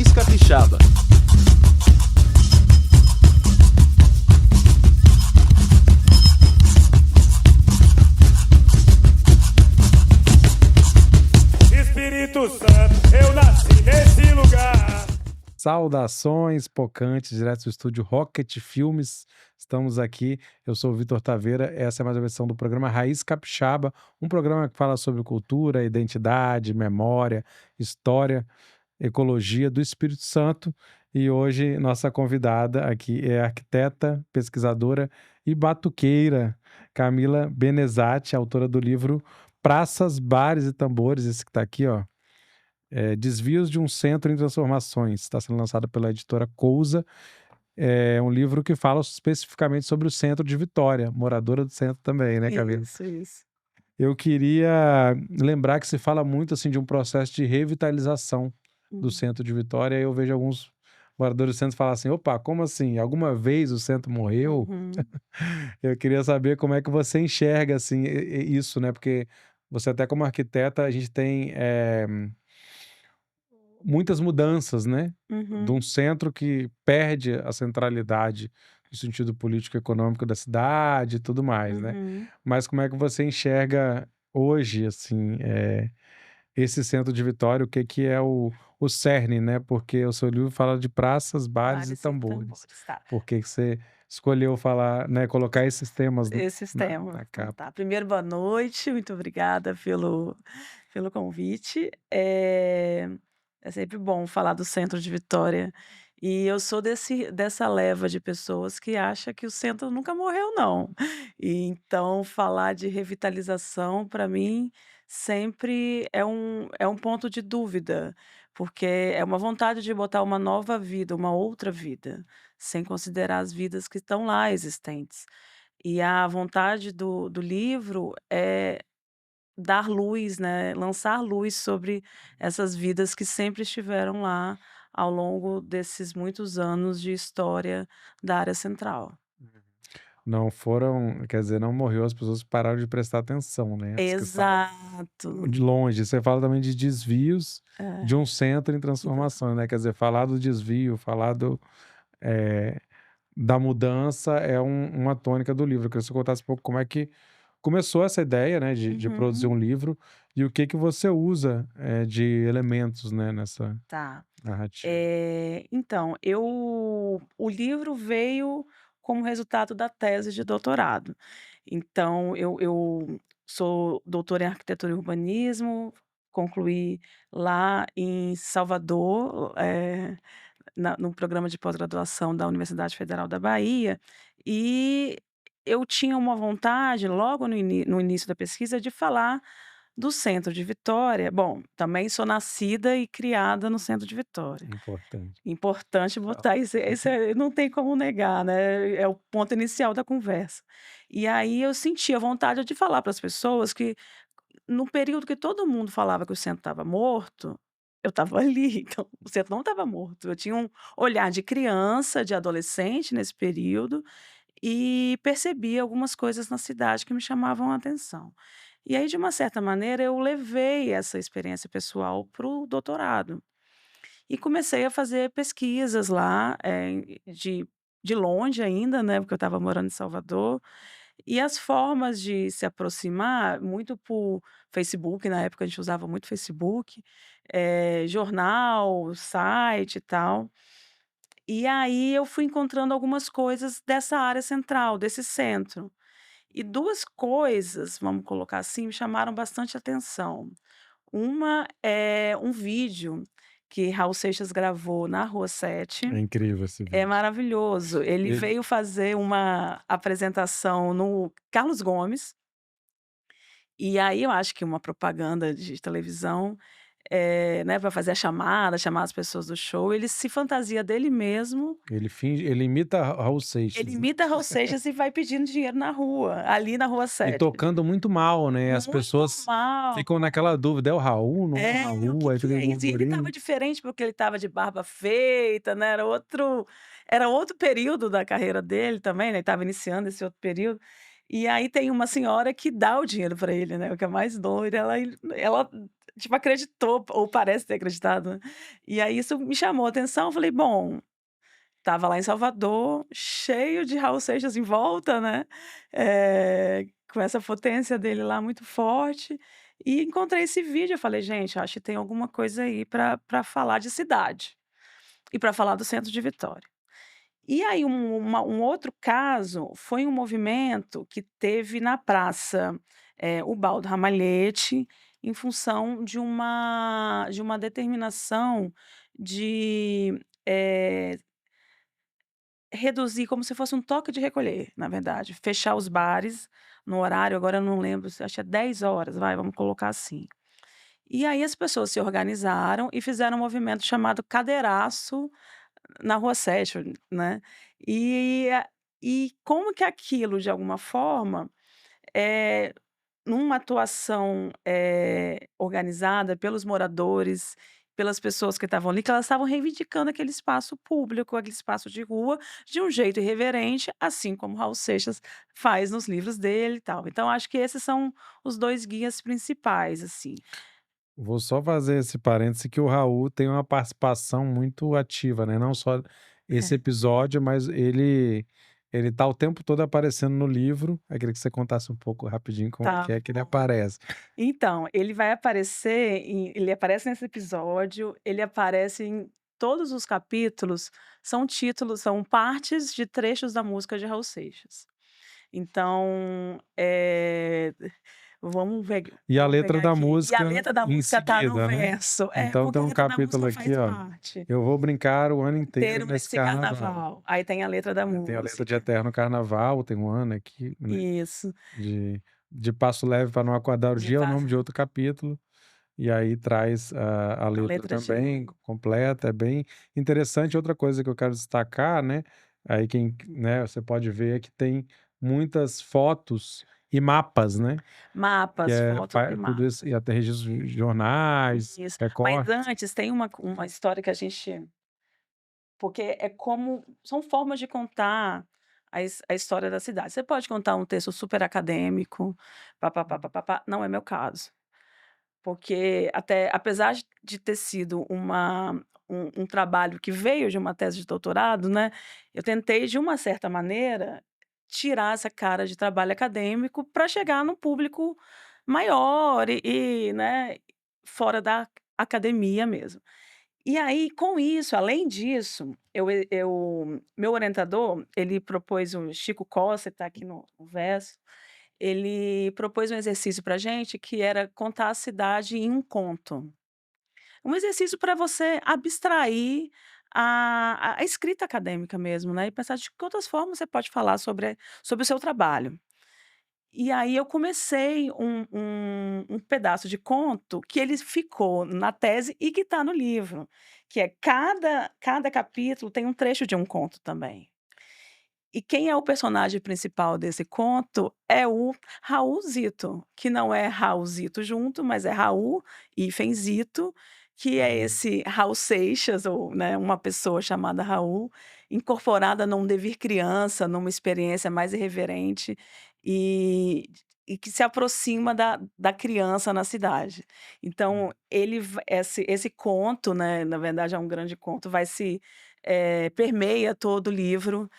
Raiz Capixaba. Espírito Santo, eu nasci nesse lugar. Saudações, Pocantes, direto do estúdio Rocket Filmes. Estamos aqui, eu sou o Vitor Taveira, essa é mais uma versão do programa Raiz Capixaba, um programa que fala sobre cultura, identidade, memória, história, ecologia do Espírito Santo. E hoje nossa convidada aqui é a arquiteta, pesquisadora e batuqueira Camila Benezati, autora do livro Praças, Bares e Tambores, esse que está aqui, ó. Desvios de um Centro em Transformações, está sendo lançado pela editora Cousa. É um livro que fala especificamente sobre o centro de Vitória, moradora do centro também, né, Camila? Isso. Eu queria lembrar que se fala muito assim de um processo de revitalização do centro de Vitória. Eu vejo alguns moradores do centro falar assim: opa, como assim? Alguma vez o centro morreu? Eu queria saber como é que você enxerga assim isso, né? Porque você até como arquiteta, a gente tem muitas mudanças, né? De um centro que perde a centralidade no sentido político e econômico da cidade e tudo mais, né? Mas como é que você enxerga hoje, assim, esse centro de Vitória, o que é o cerne, né? Porque o seu livro fala de praças, bares e tambores. Tá. Por que você escolheu falar, né, colocar esses temas Esses na temas. Então capa? tá. Primeiro, boa noite, muito obrigada pelo convite. É sempre bom falar do centro de Vitória. E eu sou dessa leva de pessoas que acha que o centro nunca morreu, não. E então, falar de revitalização, para mim, sempre é um ponto de dúvida, porque é uma vontade de botar uma nova vida, uma outra vida, sem considerar as vidas que estão lá existentes. E a vontade do livro é dar luz, né, lançar luz sobre essas vidas que sempre estiveram lá ao longo desses muitos anos de história da área central. Não foram, quer dizer, não morreu, as pessoas pararam de prestar atenção, né? As que estavam Exato. de longe. Você fala também de desvios É. de um centro em transformação, né? Quer dizer, falar do desvio, falar da mudança é uma tônica do livro. Eu queria que você contasse um pouco como é que começou essa ideia, né, de produzir um livro e o que você usa de elementos, né, nessa Tá. narrativa. Então, o livro veio como resultado da tese de doutorado. Então, eu sou doutora em arquitetura e urbanismo, concluí lá em Salvador, no programa de pós-graduação da Universidade Federal da Bahia, e eu tinha uma vontade, logo no início da pesquisa, de falar do centro de Vitória. Bom, também sou nascida e criada no centro de Vitória. Importante. Importante botar isso, não tem como negar, né, é o ponto inicial da conversa. E aí eu sentia vontade de falar para as pessoas que, no período que todo mundo falava que o centro estava morto, eu estava ali, então o centro não estava morto. Eu tinha um olhar de criança, de adolescente nesse período, e percebi algumas coisas na cidade que me chamavam a atenção. E aí, de uma certa maneira, eu levei essa experiência pessoal para o doutorado. E comecei a fazer pesquisas lá, de longe ainda, né, porque eu estava morando em Salvador, e as formas de se aproximar, muito por Facebook, na época a gente usava muito Facebook, jornal, site e tal. E aí eu fui encontrando algumas coisas dessa área central, desse centro. E 2 coisas, vamos colocar assim, me chamaram bastante atenção. Uma é um vídeo que Raul Seixas gravou na Rua 7. É incrível esse É vídeo. maravilhoso. Ele veio fazer uma apresentação no Carlos Gomes, e aí eu acho que uma propaganda de televisão, né, para fazer a chamada, chamar as pessoas do show, ele se fantasia dele mesmo. Ele imita Raul Seixas, Ele né? imita Raul Seixas e vai pedindo dinheiro na rua, ali na Rua E 7. tocando muito mal, né? As Muito pessoas mal. ficam naquela dúvida, é o Raul, não é o O Raul? que Aí que fica é isso? E ele burburinho. estava diferente, porque ele estava de barba feita, né, era outro período da carreira dele também, né, ele estava iniciando esse outro período. E aí tem uma senhora que dá o dinheiro para ele, né, o que é mais doido, ela, tipo, acreditou, ou parece ter acreditado, né. E aí isso me chamou a atenção, eu falei: "Bom", estava lá em Salvador, cheio de Raul Seixas em volta, né, com essa potência dele lá muito forte, e encontrei esse vídeo, eu falei: "Gente, acho que tem alguma coisa aí para falar de cidade, e para falar do centro de Vitória". E aí um outro caso foi um movimento que teve na praça, Ubaldo Ramalhete, em função de uma determinação de, reduzir, como se fosse um toque de recolher, na verdade, fechar os bares no horário, agora eu não lembro, acho que é 10 horas, vai, vamos colocar assim. E aí as pessoas se organizaram e fizeram um movimento chamado Cadeiraço na Rua 7, né. E como que aquilo, de alguma forma, eh, numa atuação, organizada pelos moradores, pelas pessoas que estavam ali, que elas estavam reivindicando aquele espaço público, aquele espaço de rua, de um jeito irreverente, assim como Raul Seixas faz nos livros dele e tal. Então acho que esses são os 2 guias principais, assim. Vou só fazer esse parêntese que o Raul tem uma participação muito ativa, né, não só esse É, episódio, mas ele tá o tempo todo aparecendo no livro. Eu queria que você contasse um pouco rapidinho como é tá que ele bom. aparece. Então, ele aparece nesse episódio, ele aparece em todos os capítulos, são títulos, são partes de trechos da música de Raul Seixas. Então, vamos ver E a vamos letra pegar da aqui. E a música letra da em música tá no seguida, né. verso. É, Então porque tem a um letra da capítulo música aqui, faz ó: parte. "Eu vou brincar o ano inteiro Inteiro nesse nesse carnaval". carnaval. Aí tem a letra da Tem a letra de música. Eterno Carnaval, tem um ano aqui, né, Isso. de Passo Leve para Não Acordar o De Dia, é o fa nome de outro capítulo. E aí traz a a letra letra também de completa, é bem interessante. Outra coisa que eu quero destacar, né, aí quem, né, você pode ver que tem muitas fotos e mapas, né, que mapas, é fotos e tudo isso, e mapas. até registros de jornais, Isso. Mas recortes. antes tem uma história que a gente, porque é como são formas de contar a história da cidade. Você pode contar um texto super acadêmico, pá-pá-pá, pá-pá-pá, não é meu caso. Porque até apesar de ter sido um trabalho que veio de uma tese de doutorado, né, eu tentei de uma certa maneira tirar essa cara de trabalho acadêmico para chegar num público maior né, fora da academia mesmo. E aí, com isso, além disso, meu orientador, ele propôs o Chico Costa, que está aqui no verso, ele propôs um exercício pra gente que era contar a cidade em um conto. Um exercício para você abstrair a escrita acadêmica mesmo, né, e pensar de que outras formas você pode falar sobre o seu trabalho. E aí eu comecei um pedaço de conto que ele ficou na tese e que está no livro, que é cada capítulo tem um trecho de um conto também. E quem é o personagem principal desse conto é o Raulzito, que não é Raulzito junto, mas é Raul hífen Zito, que é Uhum. esse Raul Seixas, ou, né, uma pessoa chamada Raul, incorporada num devir criança, numa experiência mais irreverente e e que se aproxima da criança na cidade. Então ele va esse conto, né, na verdade é um grande conto, permeia todo o livro,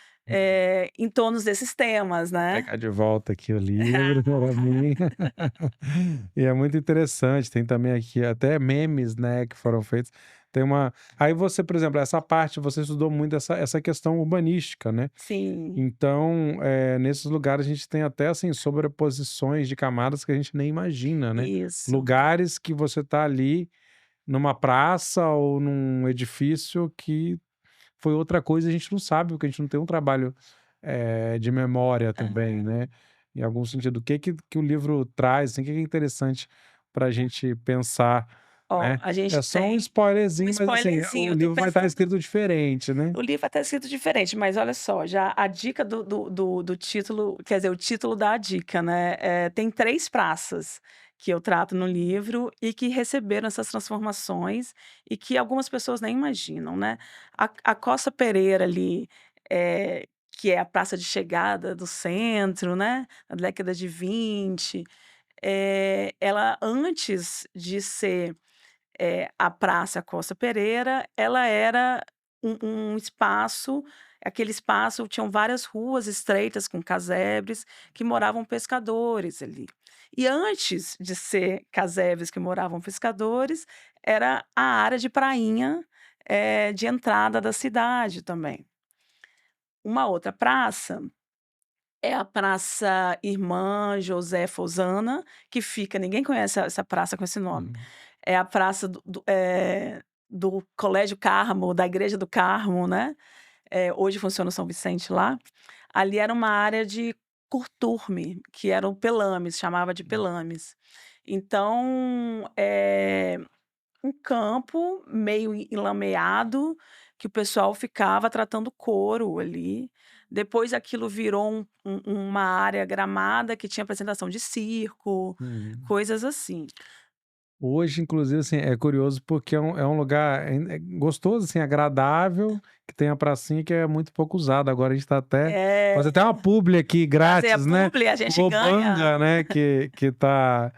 em torno desses temas, Vou né. pegar de volta aqui o livro para mim. E é muito interessante, tem também aqui até memes, né, que foram feitos. Tem uma Aí você, por exemplo, essa parte você estudou muito essa questão urbanística, né. Sim, Então, nesses lugares a gente tem até, assim, sobreposições de camadas que a gente nem imagina, né. isso. Lugares que você tá ali numa praça ou num edifício que foi outra coisa, a gente não sabe, porque a gente não tem um trabalho, de memória também, Aham. né, em algum sentido. O que que o livro traz, assim, o que que é interessante pra gente pensar, Ó, né. a É gente só um tem um spoilerzinho, mas, assim, o spoilerzinho, eu tô livro vai estar pensando escrito diferente, né. o livro até escrito diferente, mas olha só, já a dica do título, quer dizer, o título dá a dica, né, tem 3 praças que eu trato no livro e que receberam essas transformações e que algumas pessoas nem imaginam, né. A Costa Pereira ali, que é a praça de chegada do centro, né, na década de 20, ela antes de ser, a Praça Costa Pereira, ela era um espaço, aquele espaço tinham várias ruas estreitas com casebres, que moravam pescadores ali. E antes de ser casebres que moravam pescadores, era a área de prainha, de entrada da cidade também. Uma outra praça é a Praça Irmã Josefa Osana, que fica, ninguém conhece essa praça com esse nome. Uhum. É a praça do Colégio Carmo, da Igreja do Carmo, né, hoje funciona o São Vicente lá. Ali era uma área de curturme, que era o pelames, chamava de pelames. Então, um campo meio enlameado, que o pessoal ficava tratando couro ali. Depois aquilo virou uma área gramada que tinha apresentação de circo, Uhum. coisas assim. Hoje, inclusive, assim, é curioso porque é um lugar gostoso, assim, agradável, que tem a pracinha que é muito pouco usada. Agora a gente tá até É, fazer até uma publi aqui fazer a grátis, né? publi, a O gente ganha. Lobanga, né? Que tá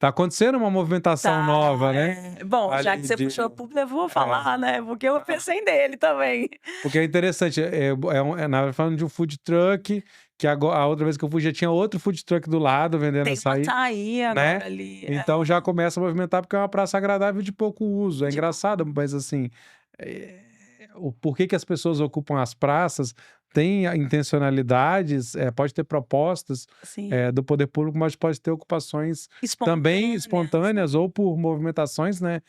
acontecendo uma movimentação nova, Tá, né? bom, já que Ali você de, puxou a publi, eu vou é, falar, né, porque eu pensei nele também. porque é interessante, na verdade, falando de um food truck, que agora, a outra vez que eu fui já tinha outro food truck do lado vendendo Tem um açaí, açaí né? agora ali, Então já começa a movimentar porque é uma praça agradável de pouco uso. É de engraçado, mas assim, eh, o porquê que as pessoas ocupam as praças tem intencionalidades, pode ter propostas, assim, do poder público, mas pode ter ocupações também espontâneas, né. espontâneas ou por movimentações, né,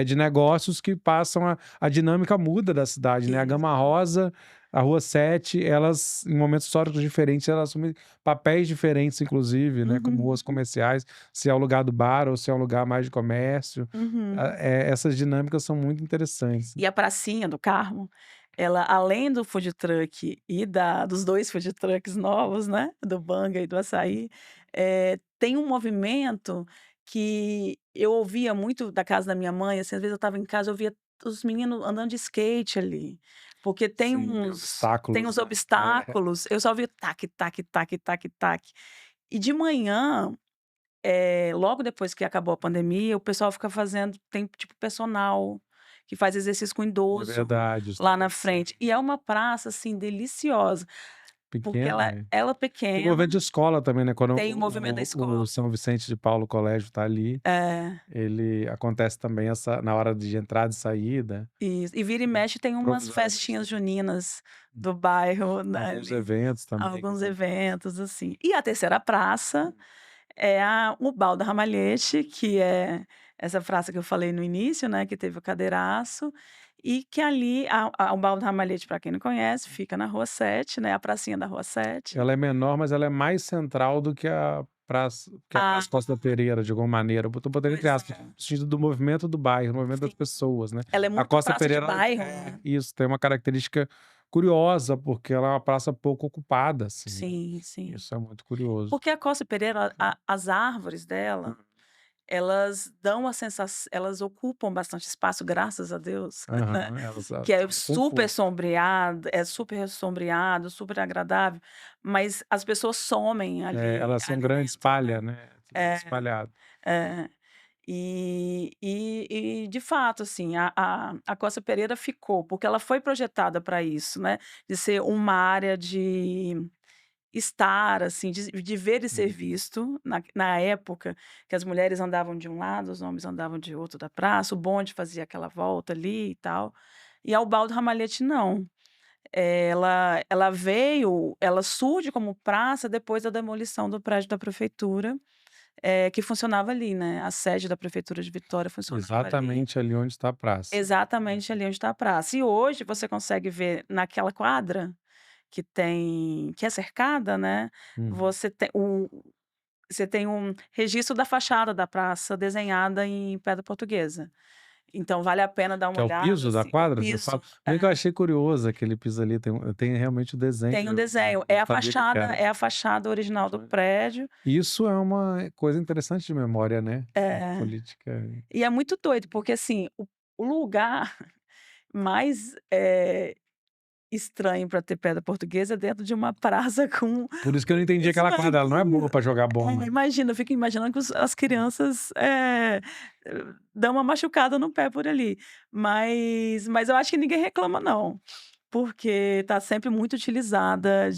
de negócios que passam a dinâmica muda da cidade, né. A Gama Isso. Rosa, a Rua 7, elas em momentos históricos diferentes, elas assumem papéis diferentes inclusive, né, como ruas Uhum, comerciais, se é o lugar do bar ou se é um lugar mais de comércio. uhum. Essas dinâmicas são muito interessantes. E a pracinha do Carmo, ela além do food truck e dos 2 food trucks novos, né, do Banga e do açaí, tem um movimento que eu ouvia muito da casa da minha mãe, assim, às vezes eu estava em casa, eu via os meninos andando de skate ali, porque Sim, tem tem obstáculos, uns né. É. obstáculos, eu só ouvia taque, taque, taque, taque, taque. E de manhã, logo depois que acabou a pandemia, o pessoal fica fazendo tem, tipo, personal, que faz exercício com É idoso, verdade, os lá na trucks frente. E é uma praça, assim, deliciosa, porque pequeno, ela é. ela Tem pequena, movimento de escola também, né, quando tem o movimento da o escola. São Vicente de Paulo Colégio tá ali, É, ele acontece também essa na hora de entrada e saída, isso. E vira e mexe tem umas improvisados festinhas também. juninas do bairro, né, Alguns ali, eventos também que alguns acontecem. eventos, assim. E a terceira praça é o Bal da Ramalhete, que é essa praça que eu falei no início, né, que teve o cadeiraço, e que ali o Bal da Ramalhete, para quem não conhece, fica na Rua 7, né, a pracinha da Rua 7. Ela é menor, mas ela é mais central do que a Ah, Praça Costa Pereira, de alguma maneira, botou botando entre pois aspas, é. no sentido do movimento do bairro, no movimento das Sim, pessoas, né. ela é A muito Costa praça de Pereira bairro, né. isso, tem uma característica curiosa, porque ela é uma praça pouco ocupada, assim, né. Sim, sim. Isso é muito curioso. Porque a Costa Pereira, as árvores dela, elas dão a sensação, elas ocupam bastante espaço, graças a Deus, né, Aham, elas que é são um conforto. super sombreado, super agradável, mas as pessoas somem Elas são ali grandes, dentro, né. espalha, né, fica É, espalhado. é. E de fato, assim, a Costa Pereira ficou, porque ela foi projetada para isso, né, de ser uma área de estar, assim, de ver e ser Uhum. visto, na época que as mulheres andavam de um lado, os homens andavam de outro da praça, o bonde fazia aquela volta ali e tal, e a Ubaldo Ramalhete não. Ela surge como praça depois da demolição do prédio da prefeitura, que funcionava ali, né, a sede da prefeitura de Vitória funcionava ali, Exatamente ali onde está a praça. exatamente ali onde está a praça. E hoje você consegue ver naquela quadra que é cercada, né, Uhum. você tem um registro da fachada da praça desenhada em pedra portuguesa. Então vale a pena dar uma Que é o olhada, piso da assim, o quadra, você fala? piso. Bem que eu achei curioso aquele piso ali, tem realmente o desenho, Tem um eu desenho, não sabia que era. é a fachada original do prédio. Isso é uma coisa interessante de memória, né, É, política. e é muito doido, porque assim, o lugar mais, estranho para ter pedra portuguesa dentro de uma praça com Por isso que eu não entendi os aquela quadra, ela não é boa banquinhos. pra jogar bola. Imagina, eu fico imaginando que as crianças, dão uma machucada no pé por ali. Mas eu acho que ninguém reclama não, porque está sempre muito utilizada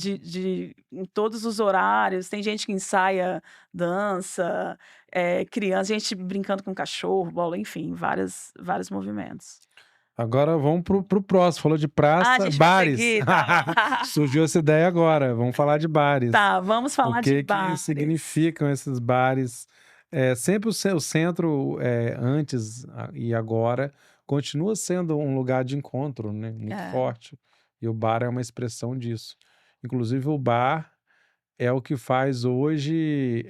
em todos os horários, tem gente que ensaia dança, criança, gente brincando com cachorro, bola, enfim, vários movimentos. Agora vamos pro próximo. Falou de Ah, a praça, gente vai bares. seguir? Tá. Surgiu essa ideia agora. Vamos falar de bares. Tá, vamos O falar de que bares. significam esses bares? Sempre o centro, antes e agora, continua sendo um lugar de encontro, né? Muito É, forte. E o bar é uma expressão disso. Inclusive, o bar é o que faz hoje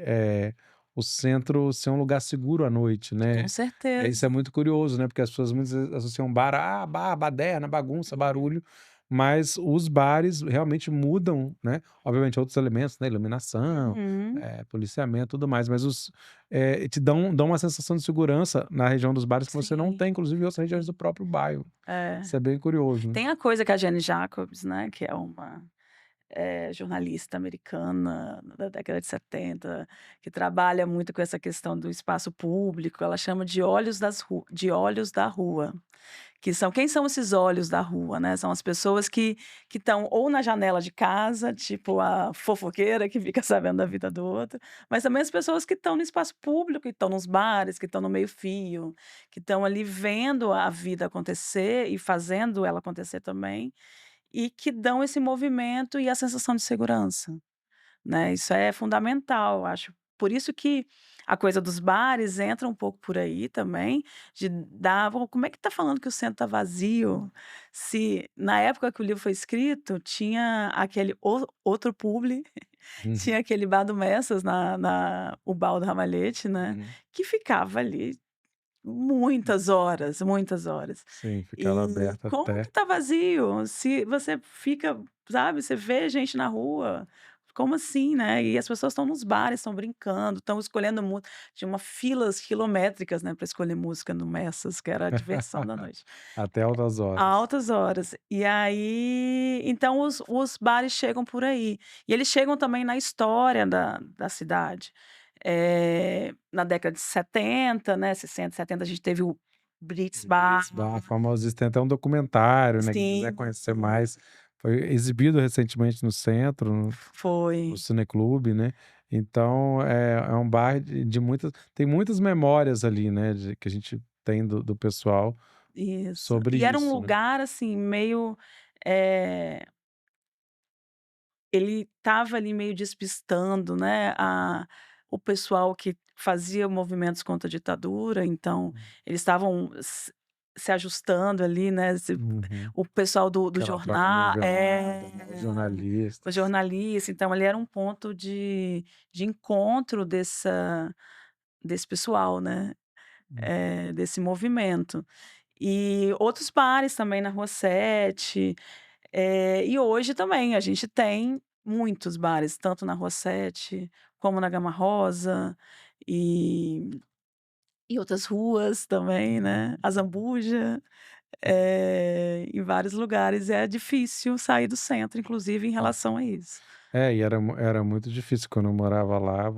o centro ser um lugar seguro à noite, né? com Isso certeza. é muito curioso, né? Porque as pessoas muitas vezes associam bar a bar, baderna, bagunça, barulho, mas os bares realmente mudam, né? Obviamente outros elementos, né? Iluminação, Uhum. policiamento, tudo mais, mas te dão uma sensação de segurança na região dos bares que você não Sim, tem, inclusive em outras regiões sim. do próprio bairro. É. Isso é bem curioso, né? Tem a coisa que a Jane Jacobs, né, que é uma, jornalista americana da década de 70, que trabalha muito com essa questão do espaço público, ela chama de olhos da rua, que são quem são esses olhos da rua, né, são as pessoas que estão ou na janela de casa, tipo a fofoqueira que fica sabendo da vida do outro, mas também as pessoas que estão no espaço público, que estão nos bares, que estão no meio-fio, que estão ali vendo a vida acontecer e fazendo ela acontecer também, e que dão esse movimento e a sensação de segurança, né, isso é fundamental, acho. Por isso que a coisa dos bares entra um pouco por aí também, de dar "Pô, como é que tá falando que o centro tá vazio, se na época que o livro foi escrito tinha aquele outro publi, Uhum, tinha aquele bar do Messas na Ubal do Ramalhete, né, uhum. que ficava ali muitas horas, muitas horas. Sim, ficava E aberto como até. que tá vazio? Se você fica, sabe, você vê gente na rua, como assim, né? E as pessoas estão nos bares, estão brincando, estão escolhendo música. Tinha uma filas quilométricas, né, para escolher música no Messas, que era a diversão da noite. Até altas A horas. altas horas. E aí, então os bares chegam por aí. E eles chegam também na história da cidade. Na década de 70, né, 60, 70, a gente teve o Brits Bar. Brits Bar, famosíssimo. Tem até um documentário, né, quem quiser Sim, conhecer mais. Foi exibido recentemente no centro, no foi. Cineclube, né. Então é um bar de muitas tem muitas memórias ali, né, que a gente tem do pessoal Isso. sobre E era um isso, né. lugar, assim, meio, eh, ele estava ali meio despistando, né, o pessoal que fazia movimentos contra a ditadura, então eles estavam se ajustando ali, né, Uhum. o pessoal do Aquela troca meio jornal velada, né, os os jornalistas. jornalistas, então ali era um ponto de encontro desse pessoal, né, Hum. desse movimento. E outros bares também na Rua 7, e hoje também a gente tem muitos bares, tanto na Rua 7, como na Gama Rosa, e e outras ruas também, né, a Zambuja, em vários lugares. É difícil sair do centro, inclusive em relação a isso. E era muito difícil quando eu morava lá,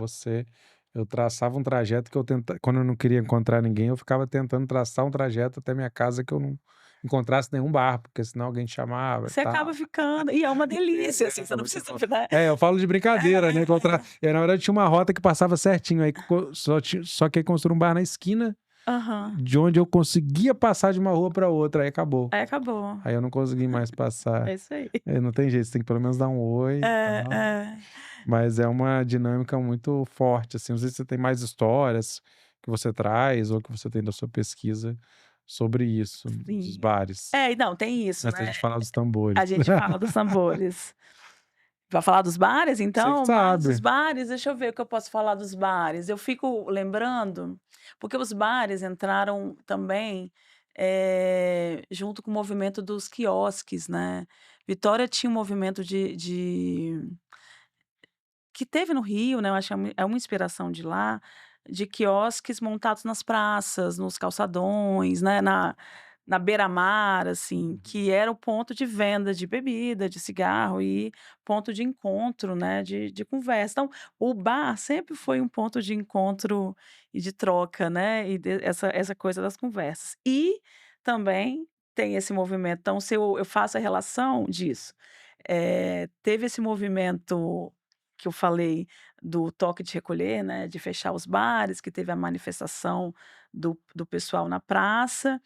eu traçava um trajeto que quando eu não queria encontrar ninguém, eu ficava tentando traçar um trajeto até minha casa que eu não encontrasse nenhum bar, porque senão alguém chamava e Você acaba tal. ficando e é uma delícia, assim, É, você é não muito precisa, bom. né. Eu falo de brincadeira, né, na verdade tinha uma rota que passava certinho, aí só que aí construíram um bar na esquina Aham. de onde eu conseguia passar de uma rua para outra, aí acabou. Aí acabou. Aí eu não consegui mais É passar. isso aí. Não tem jeito, você tem que pelo menos dar um oi e É, tal. é. Mas é uma dinâmica muito forte, assim, não sei se você tem mais histórias que você traz ou que você tem da sua pesquisa sobre isso, dos Sim. bares, É, não, tem isso, antes da né. gente falar dos tambores. A gente fala dos tambores. Vai falar dos bares Você que então? Mas os sabe. bares, deixa eu ver o que eu posso falar dos bares. Eu fico lembrando, porque os bares entraram também, junto com o movimento dos quiosques, né. Vitória tinha um movimento que teve no Rio, né, eu acho que é uma inspiração de lá, de quiosques montados nas praças, nos calçadões, né, na beira-mar, assim, que era o ponto de venda de bebida, de cigarro e ponto de encontro, né, de conversa. Então, o bar sempre foi um ponto de encontro e de troca, né, e essa coisa das conversas. E também tem esse movimento, então se eu faço a relação disso, teve esse movimento que eu falei do toque de recolher, né, de fechar os bares, que teve a manifestação do pessoal na praça,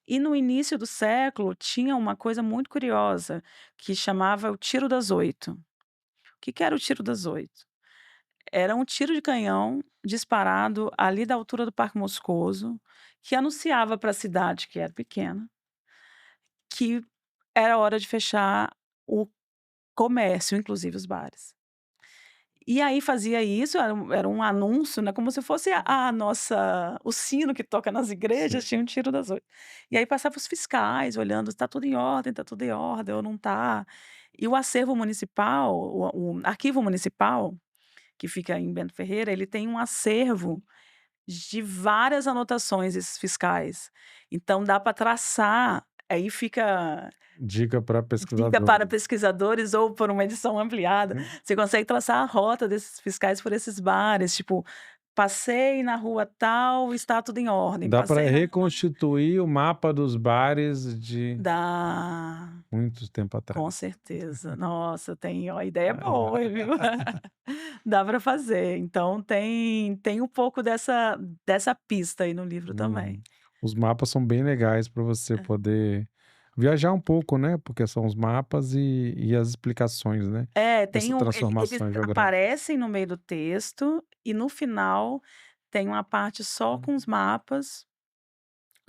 e no início do século tinha uma coisa muito curiosa, que chamava o tiro das 8. O que que era o tiro das 8? Era um tiro de canhão disparado ali da altura do Parque Moscoso, que anunciava para a cidade, que era pequena, que era hora de fechar o comércio, inclusive os bares. E aí fazia isso, era um anúncio, né, como se fosse a nossa o sino que toca nas igrejas, Sim. tinha um tiro das 8. E aí passavam os fiscais olhando, está tudo em ordem, está tudo em ordem ou não está. E o acervo municipal, o arquivo municipal, que fica em Bento Ferreira, ele tem um acervo de várias anotações esses fiscais. Então dá para traçar, aí fica Dica para Fica para pesquisadores. pesquisadores ou por uma edição ampliada, Hum. você consegue traçar a rota desses fiscais por esses bares, tipo, passei na rua tal, está tudo em ordem, Dá para passei na reconstituir o mapa dos bares de dá, muito tempo com atrás. certeza. Nossa, tem ó, ideia Ah, boa, viu. Dá para fazer, então tem um pouco dessa pista aí no livro também. uhum. Os mapas são bem legais para você É. poder viajar um pouco, né, porque são os mapas e as explicações, né, É, dessa eles transformação geográfica. aparecem no meio do texto e no final tem uma parte só com os mapas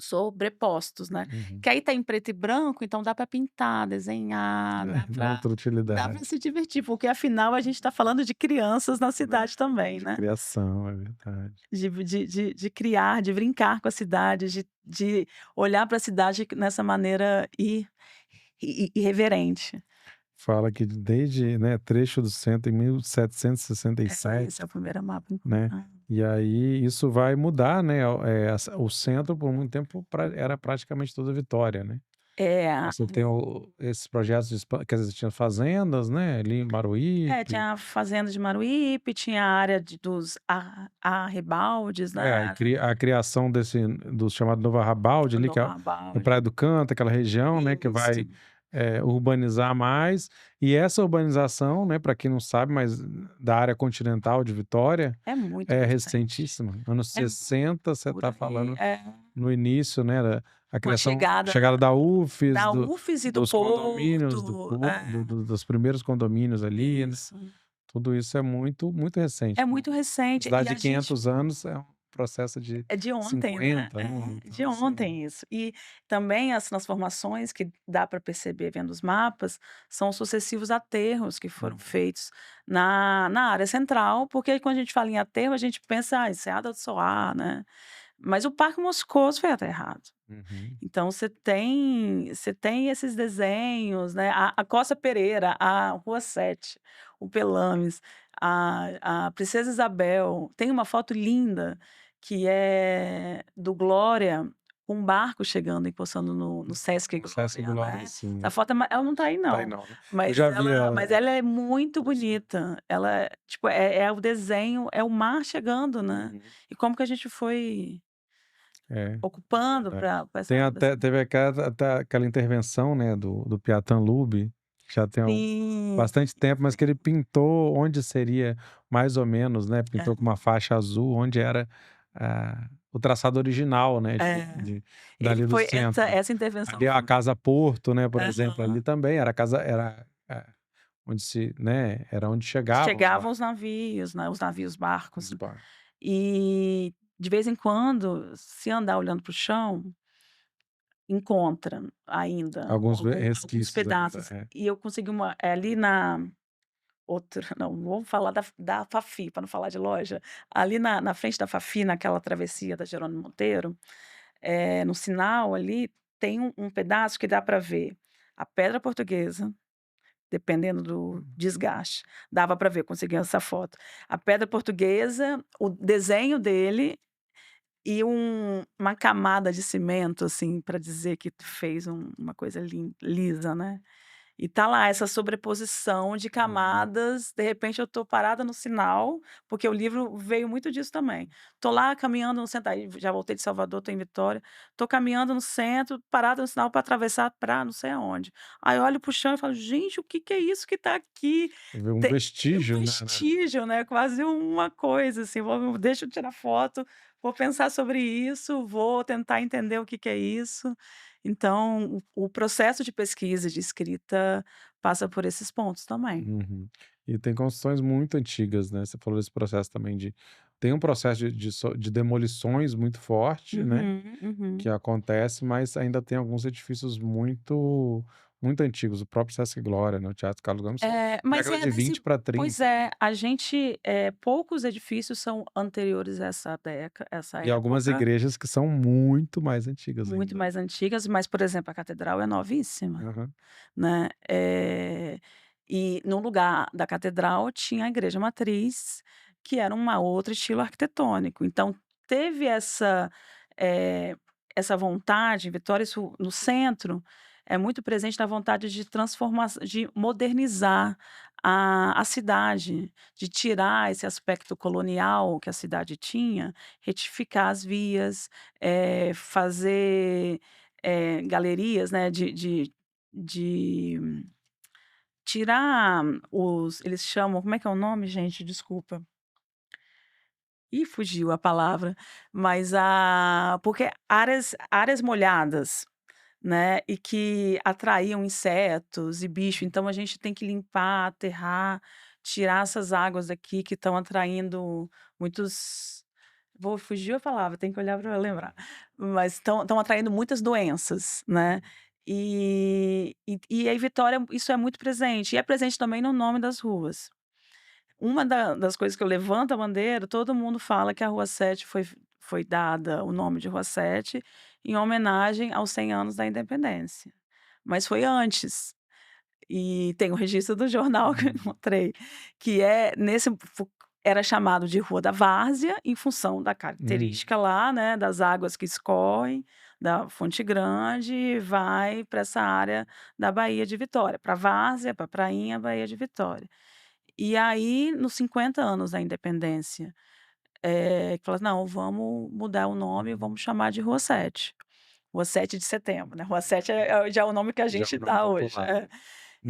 sobrepostos, né. Uhum. Que aí tá em preto e branco, então dá para pintar, desenhar, Dá outra dá para utilidade, se divertir, porque afinal a gente está falando de crianças na né, cidade também, de né. criação, é verdade. De criar, de brincar com a cidade, de olhar para a cidade nessa maneira irreverente. Fala que desde, né, trecho do centro em Esse é 1767, o primeiro mapa né, e aí isso vai mudar, né, o centro por muito tempo era praticamente toda Vitória, né. é. Você tem esses projetos de quer dizer, tinha fazendas, né, ali em Baruípe, Tinha a fazenda de Maruípe, tinha a área dos arrebaldes, aí né, a criação do chamado Novo Arrabalde ali, que do é a arrabalde. Praia do Canto, aquela região, né, que Isso. vai, urbanizar mais, e essa urbanização, né, para quem não sabe, mas da área continental de Vitória, É muito é recente. recentíssima. Anos É 60, você por está aí. falando É. no início, né, da a Com a criação a chegada da UFES, da UFES e do dos condomínios, Porto. dos primeiros condomínios ali, né, Isso. tudo isso é muito, muito recente. É muito recente e Cidade a de gente 500 anos é um processo de é de ontem, né. 50, né, então De assim, ontem isso. E também as transformações que dá para perceber vendo os mapas, são sucessivos aterros que foram hum, feitos na área central, porque aí quando a gente fala em aterro, a gente pensa: "Ah, Enseada do Soar", né. Mas o Parque Moscoso foi aterrado. uhum. Então você tem esses desenhos, né, a Costa Pereira, a Rua 7, o Pelames, a Princesa Isabel. Tem uma foto linda que é do Glória, com um barco chegando, encostando no Sesc O Sesc Glória, Glória, né. sim. Essa foto ela não tá aí Tá aí não, não, né. Eu mas já vi ela ela, mas ela é muito bonita. Ela tipo, é o desenho, é o mar chegando, né. uhum, E como que a gente foi é, ocupando verdade. para com Tem essa até teve aquela intervenção, né, do Piatã Lube, que já tem sim. bastante tempo, mas que ele pintou onde seria mais ou menos, né, pintou com uma faixa azul onde era, o traçado original, né, É. Ele dali do foi centro. essa intervenção Ali a foi Casa Porto, né, por exemplo, aham. ali também era a casa era, onde se né, era onde chegavam os Chegavam os barcos, navios, né, os navios, barcos. os barcos. E, de vez em quando, se andar olhando para o chão, encontra ainda Alguns alguns resquícios ainda, pedaços. E eu consegui ali na outra não, vamos falar da Fafi, para não falar de loja. Ali na frente da Fafi, naquela travessia da Jerônimo Monteiro, no sinal ali, tem um pedaço que dá para ver a pedra portuguesa. Dependendo do desgaste, dava para ver, consegui essa foto. A pedra portuguesa, o desenho dele e uma camada de cimento, assim, para dizer que fez uma coisa lisa, né. E tá lá essa sobreposição de Uhum. camadas, de repente eu tô parada no sinal, porque o livro veio muito disso também. Tô lá caminhando no centro, aí já voltei de Salvador, tô em Vitória, tô caminhando no centro, parada no sinal para atravessar pra não sei aonde. Aí eu olho para o chão e falo: "Gente, o que que é isso que tá aqui?" Ver um Tem um vestígio, né. vestígio, né, quase uma coisa assim, deixa eu tirar foto, vou pensar sobre isso, vou tentar entender o que que é isso. Então, o processo de pesquisa, de escrita, passa por esses pontos também. Uhum. E tem construções muito antigas, né, você falou desse processo também de tem um processo de demolições muito forte, né, Uhum, que uhum. acontece, mas ainda tem alguns edifícios muito antigos, o próprio Sesc Glória, né, o Teatro Carlos Gomes são Mas década é de desse 20 para pois 30, é, a gente, poucos edifícios são anteriores a essa e algumas época, igrejas que são muito mais antigas muito ainda. mais antigas, mas, por exemplo, a catedral é novíssima, Aham. né. E no lugar da catedral tinha a igreja matriz, que era uma outro estilo arquitetônico. Então teve eh, essa vontade, Vitória, isso no centro, é muito presente na vontade de transformar, de modernizar a cidade, de tirar esse aspecto colonial que a cidade tinha, retificar as vias, fazer, galerias, né, de tirar os, eles chamam, como é que é o nome, gente? Desculpa. Ih, fugiu a palavra, mas porque áreas molhadas, né, e que atraíam insetos e bicho, então a gente tem que limpar, aterrar, tirar essas águas daqui que estão atraindo muitos, fugiu a palavra, tem que olhar para lembrar, mas estão atraindo muitas doenças, né. E aí Vitória, isso é muito presente, e é presente também no nome das ruas. Uma das coisas que eu levanto a bandeira, todo mundo fala que a Rua 7 foi dada o nome de Rua 7 em homenagem aos 100 anos da independência, mas foi antes. E tem o registro do jornal que eu Uhum. encontrei, que é nesse fu era chamado de Rua da Várzea, em função da Uhum. característica lá, né, das águas que escorrem da Fonte Grande e vai para essa área da Baía de Vitória, para Várzea, para Prainha, Baía de Vitória. E aí, nos 50 anos da independência, que fala: "Não, vamos mudar o nome, vamos chamar de Rua 7, Rua 7 de Setembro", né, Rua 7 já é o nome que a Já é gente o nome dá hoje. popular. É.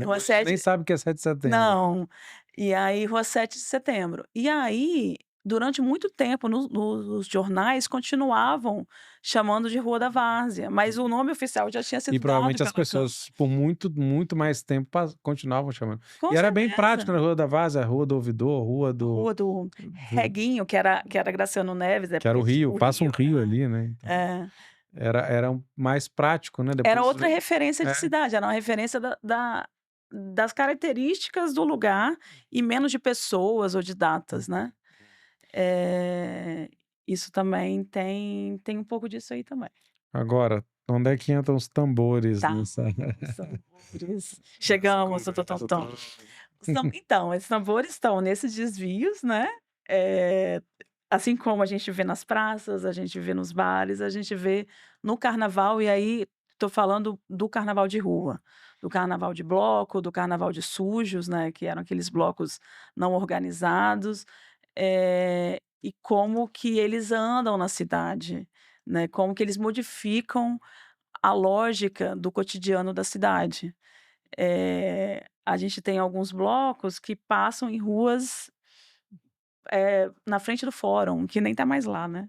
Rua Muitos nem 7 sabem o que é 7 de setembro. não. E aí Rua 7 de Setembro. E aí, durante muito tempo nos jornais continuavam chamando de Rua da Várzea, mas o nome oficial já tinha E sido dado provavelmente as pela Câmara. pessoas por muito mais tempo continuavam chamando. Com E era bem certeza. prático na Rua da Várzea, Rua do Ouvidor, Rua A do Rua do Rio, Reguinho, que era Graciano Neves, que era o depois rio, o passa um Rio. rio ali, né, então É. era mais prático, né, Era depois outra veio referência de é, cidade, era uma referência das características do lugar e menos de pessoas ou de datas, né. Eh, Isso também tem um pouco disso aí também. agora, onde é que entram os tambores Tá, nessa os tambores. nessa Chegamos, conversa tom. toda? Então, esses tambores estão nesses desvios, né, eh, assim como a gente vê nas praças, a gente vê nos bares, a gente vê no carnaval, e aí estou falando do carnaval de rua, do carnaval de bloco, do carnaval de sujos, né, que eram aqueles blocos não organizados, e como que eles andam na cidade, né, como que eles modificam a lógica do cotidiano da cidade. A gente tem alguns blocos que passam em ruas, na frente do fórum, que nem tá mais lá, né.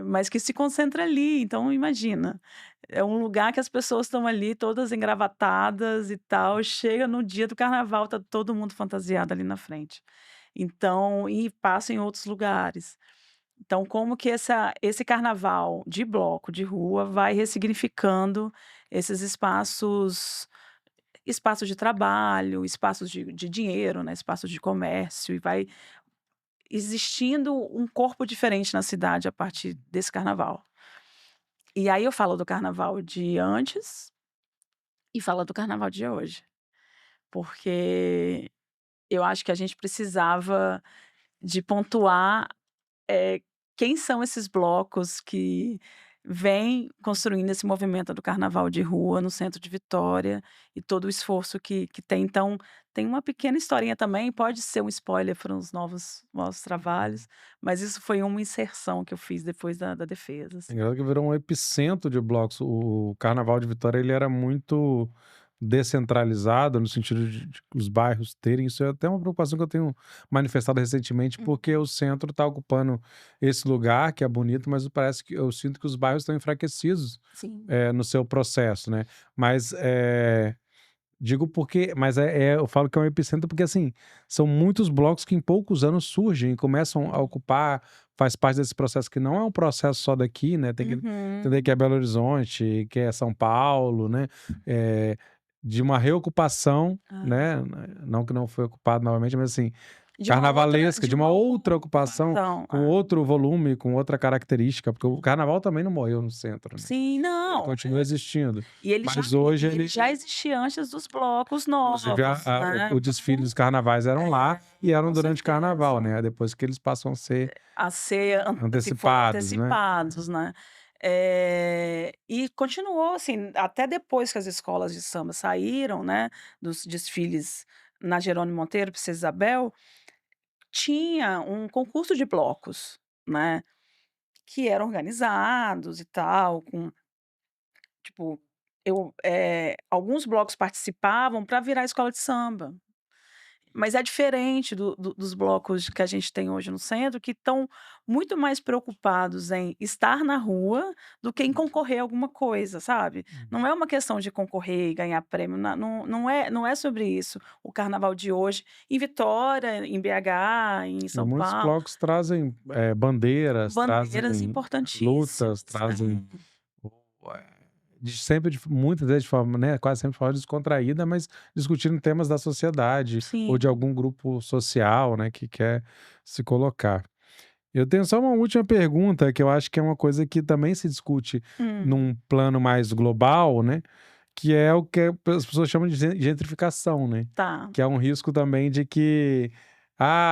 Mas que se concentra ali, então imagina, é um lugar que as pessoas estão ali todas engravatadas e tal, chega no dia do carnaval, tá todo mundo fantasiado ali na frente. Então e passa em outros lugares. Então como que esse carnaval de bloco, de rua, vai ressignificando esses espaços de trabalho, espaços de dinheiro, né, espaços de comércio, e vai existindo um corpo diferente na cidade a partir desse carnaval. E aí eu falo do carnaval de antes e falo do carnaval de hoje, porque eu acho que a gente precisava de pontuar, quem são esses blocos que vêm construindo esse movimento do carnaval de rua no centro de Vitória e todo o esforço que tem. Então, tem uma pequena historinha também, pode ser um spoiler para os novos trabalhos, mas isso foi uma inserção que eu fiz depois da defesa, É assim. engraçado que virou um epicentro de blocos. O Carnaval de Vitória, ele era muito descentralizado, no sentido de os bairros terem isso é até uma preocupação que eu tenho manifestado recentemente, porque o centro está ocupando esse lugar que é bonito, mas parece que eu sinto que os bairros estão enfraquecidos, Sim. no seu processo, né. Mas, digo porque mas eu falo que é um epicentro porque, assim, são muitos blocos que em poucos anos surgem e começam a ocupar, faz parte desse processo que não é um processo só daqui, né, tem que Uhum. entender que é Belo Horizonte, que é São Paulo, né, de uma reocupação, Ah. né, não que não foi ocupado novamente, mas assim, carnavalesca, De de uma uma outra outra ocupação, ocupação. com outro volume, com outra característica, porque o carnaval também não morreu no centro, né, Sim, ele não. continua existindo, E mas hoje ele ele já existia antes dos blocos inclusive novos, o né. desfile dos carnavais eram lá e eram Com durante carnaval, certeza. né, depois que eles passam a ser Se foram antecipados, né. antecipados, né. E continuou, assim, até depois que as escolas de samba saíram, né, dos desfiles na Jerônimo Monteiro, Princesa Isabel, tinha um concurso de blocos, né, que eram organizados e tal, com tipo, alguns blocos participavam para virar escola de samba. Mas é diferente dos blocos que a gente tem hoje no centro, que estão muito mais preocupados em estar na rua do que em concorrer a alguma coisa, sabe. Não é uma questão de concorrer e ganhar prêmio, não é sobre isso o carnaval de hoje, em Vitória, em BH, em E São muitos Paulo, blocos trazem, bandeiras, bandeiras trazem lutas, importantíssimas. trazem o sempre muitas vezes de forma, né, quase sempre de forma descontraída, mas discutindo temas da sociedade ou de Sim. algum grupo social, né, que quer se colocar. Eu tenho só uma última pergunta, que eu acho que é uma coisa que também se discute Hum, num plano mais global, né, que é o que as pessoas chamam de gentrificação, né, tá. que é um risco também de que,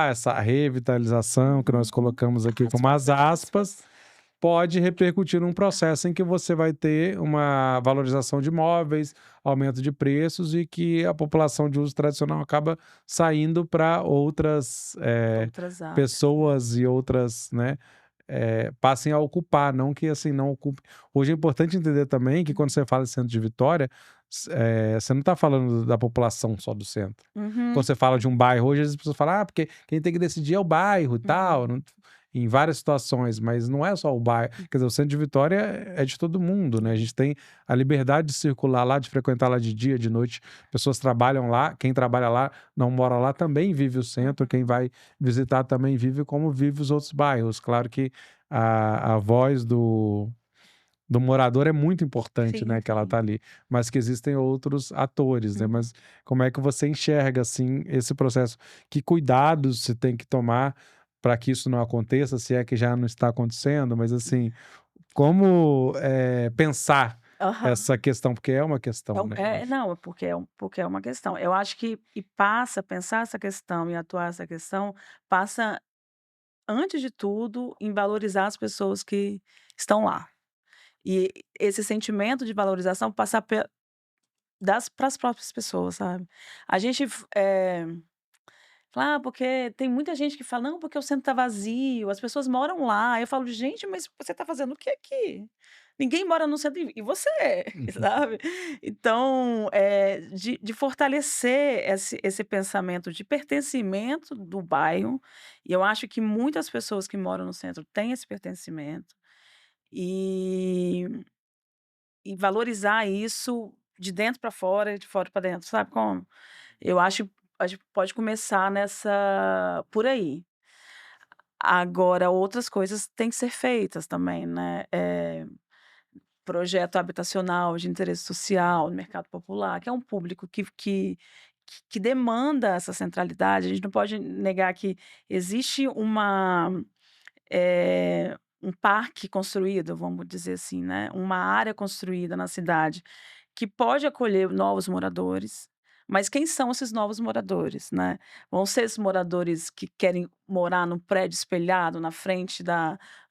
essa revitalização que nós Uhum. colocamos aqui como Aspas, as aspas, aspas. pode repercutir num processo em que você vai ter uma valorização de imóveis, aumento de preços e que a população de uso tradicional acaba saindo para outras, Outras áreas. pessoas e outras, né, passem a ocupar, não que assim não ocupe. Hoje é importante entender também que quando você fala em centro de Vitória, você não está falando da população só do centro. Quando Uhum, você fala de um bairro, hoje as pessoas falam: "Ah, porque quem tem que decidir é o bairro e tal", uhum. não em várias situações, mas não é só o bairro. Quer dizer, o centro de Vitória é de todo mundo, né, a gente tem a liberdade de circular lá, de frequentar lá de dia, de noite, pessoas trabalham lá, quem trabalha lá, não mora lá, também vive o centro, quem vai visitar também vive como vive os outros bairros. Claro que a voz do morador é muito importante, Sim, né, que ela sim. tá ali, mas que existem outros atores, né. Uhum. Mas como é que você enxerga, assim, esse processo? Que cuidados se tem que tomar para que isso não aconteça, se é que já não está acontecendo, mas assim, como, pensar Aham. essa questão? Porque é uma questão, né, eu acho. Não, é porque é uma questão. Eu acho que passa pensar essa questão e atuar essa questão, passa, antes de tudo, em valorizar as pessoas que estão lá. E esse sentimento de valorização passar para as próprias pessoas, sabe. A gente fala: "Ah, porque" tem muita gente que fala: "Não, porque o centro tá vazio, as pessoas moram lá". Eu falo: "Gente, mas você tá fazendo o que aqui? Ninguém mora no centro e você?", sabe. Então, de fortalecer esse pensamento de pertencimento do bairro, e eu acho que muitas pessoas que moram no centro têm esse pertencimento, e valorizar isso de dentro para fora e de fora para dentro, sabe como? Eu acho a gente pode começar por aí. Agora outras coisas têm que ser feitas também, né, projeto habitacional de interesse social no mercado popular, que é um público que demanda essa centralidade. A gente não pode negar que existe um parque construído, vamos dizer assim, né, uma área construída na cidade que pode acolher novos moradores, Mas quem são esses novos moradores, né? Vão ser esses moradores que querem morar num prédio espelhado na frente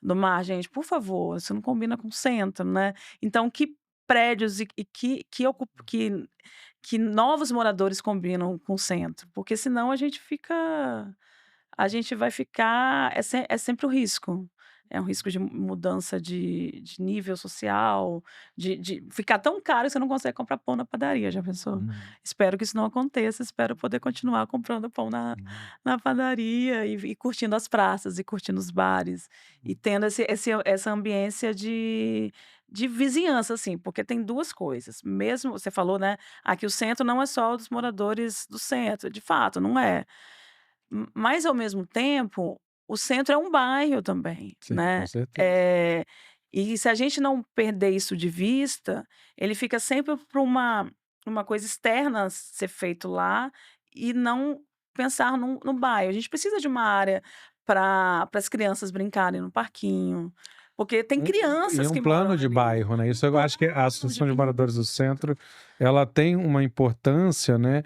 do mar? Gente, por favor, isso não combina com o centro, né? Então, que prédios e que novos moradores combinam com o centro? Porque senão a gente vai ficar é sempre o risco. É um risco de mudança de nível social, de ficar tão caro que você não consegue comprar pão na padaria, já pensou? Espero que isso não aconteça, espero poder continuar comprando pão na padaria e curtindo as praças, e curtindo os bares, e tendo essa ambiência de vizinhança, assim, porque tem 2 coisas, mesmo você falou, né, aqui o centro não é só dos moradores do centro, de fato, não é. Mas ao mesmo tempo, o centro é um bairro também, Sim, com né. certeza. E se a gente não perder isso de vista, ele fica sempre para uma coisa externa ser feito lá e não pensar no bairro. A gente precisa de uma área para as crianças brincarem no parquinho, porque tem E crianças um que moram plano de ali. bairro, né, Um isso eu acho que a plano de Associação de Moradores do Centro, ela tem uma importância, né,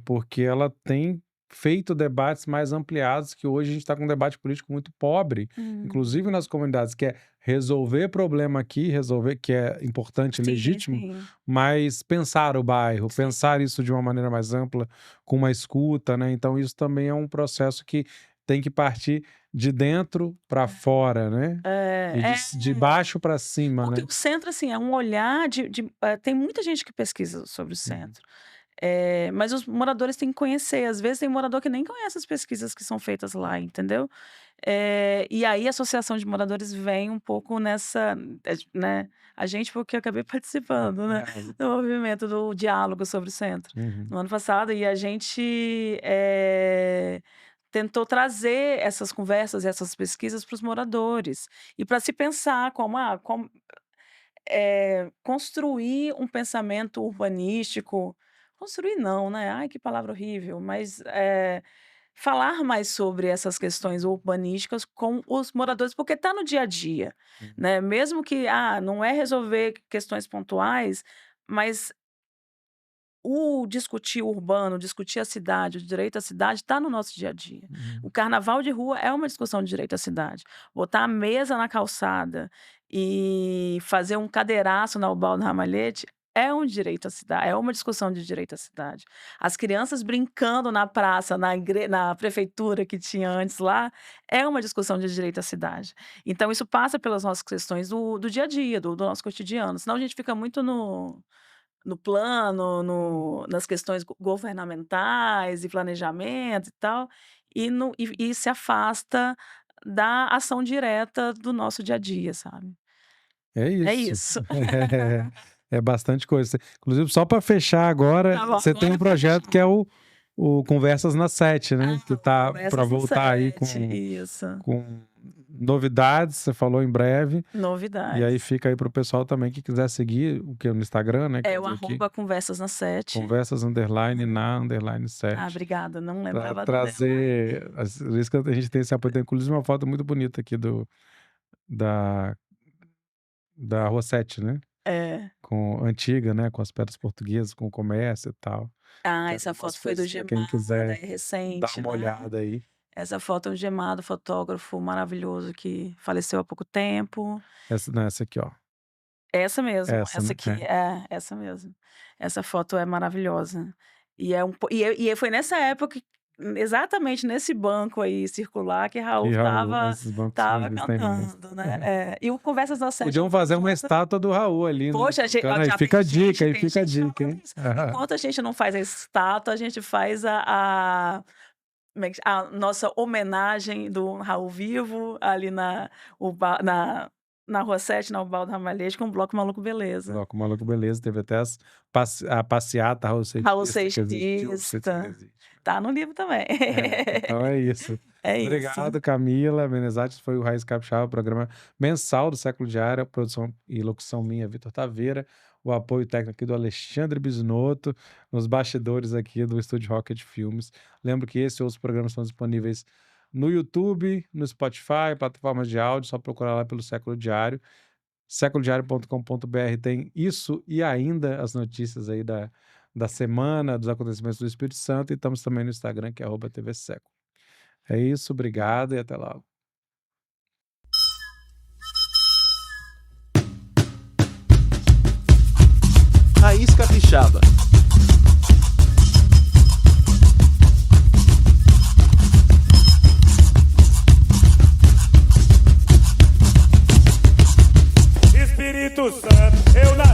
porque ela tem feito debates mais ampliados, que hoje a gente está com um debate político muito pobre, inclusive nas comunidades, que é resolver problema aqui, resolver que é importante e Sim, legítimo, sim. mas pensar o bairro, Sim. pensar isso de uma maneira mais ampla, com uma escuta, né, então isso também é um processo que tem que partir de dentro para fora, né, e É, de baixo para cima, porque né. o centro, assim, é um olhar tem muita gente que pesquisa sobre o Uhum. centro, mas os moradores têm que conhecer, às vezes tem morador que nem conhece as pesquisas que são feitas lá, entendeu? E aí a associação de moradores vem um pouco nessa, né, a gente porque eu acabei participando, né, É. do movimento do diálogo sobre o centro, Uhum. no ano passado, e a gente, tentou trazer essas conversas e essas pesquisas para os moradores, e para se pensar como construir um pensamento urbanístico, construir não, né, ai que palavra horrível, mas, falar mais sobre essas questões urbanísticas com os moradores, porque está no dia a dia, Uhum. né, mesmo que, não é resolver questões pontuais, mas o discutir o urbano, discutir a cidade, o direito à cidade está no nosso dia a dia. Uhum. O carnaval de rua é uma discussão de direito à cidade. Botar a mesa na calçada e fazer um cadeiraço na Ubaldo Ramalhete é um direito à cidade, é uma discussão de direito à cidade. As crianças brincando na praça, na prefeitura que tinha antes lá, é uma discussão de direito à cidade. Então isso passa pelas nossas questões do dia a dia, do nosso cotidiano, senão a gente fica muito no plano, nas questões governamentais e planejamento e tal, e se afasta da ação direta do nosso dia a dia, sabe. É É isso. isso. É bastante coisa. Inclusive, só para fechar agora, Tá bom, você tem agora um pra projeto que é fechar. o Conversas na Sete, né, que tá para Conversas no voltar aí 7, isso. com novidades, você falou em breve, e aí Novidades. fica aí para o pessoal também que quiser seguir, o que no Instagram, né, É quer o dizer aqui, arroba conversas na 7. conversas underline na underline Ah, 7, obrigada, não para lembrava do underline. trazer isso que a gente tem esse apoio, tem inclusive uma foto muito bonita aqui da da Rua 7, né. É. Com antiga, né, com as pedras portuguesas, com o comércio e tal. Ah, Tem essa algumas foto foi do coisas para quem Gemada, quiser é dar recente, uma né. olhada aí. Essa foto é o Gemado, fotógrafo maravilhoso que faleceu há pouco tempo. Essa não, essa aqui, ó. Essa mesmo, Essa, essa né. aqui, É. essa mesmo. Essa foto é maravilhosa. E é um po e foi nessa época, exatamente nesse banco aí circular que Raul Que Raul, estava esses bancos não estava existem mais. cantando, né. E o Conversas das 7 é um Podiam fazer uma projeto. estátua do Raul ali, né, Poxa, tocando ó, aí. já Fica tem a dica, gente aí tem fica a gente dica, falando hein. isso. Enquanto a gente não faz a estátua, a gente faz como é que a nossa homenagem do Raul vivo ali na Rua 7, na Ubaldo Ramalhete, com o Bloco Maluco Beleza. Bloco Maluco Beleza, teve até a passeata Raul raulcetista que existiu, não sei se ainda Seixista, existe. tá no livro também. Então é isso. É isso. Obrigado, Camila Menezatti. Foi o Raiz Capixaba, programa mensal do Século Diário, produção e locução minha, Vitor Taveira, o apoio técnico aqui do Alexandre Bisnotto, nos bastidores aqui do Estúdio Rocket Filmes. Lembro que esse e outros programas estão disponíveis no YouTube, no Spotify, plataformas de áudio, só procurar lá pelo Século Diário. Séculodiário.com.br tem isso e ainda as notícias aí da semana, dos acontecimentos do Espírito Santo, e estamos também no Instagram, que é @tvseco. É isso, obrigado e até logo. Raiz Capixaba. Espírito Santo, eu nasci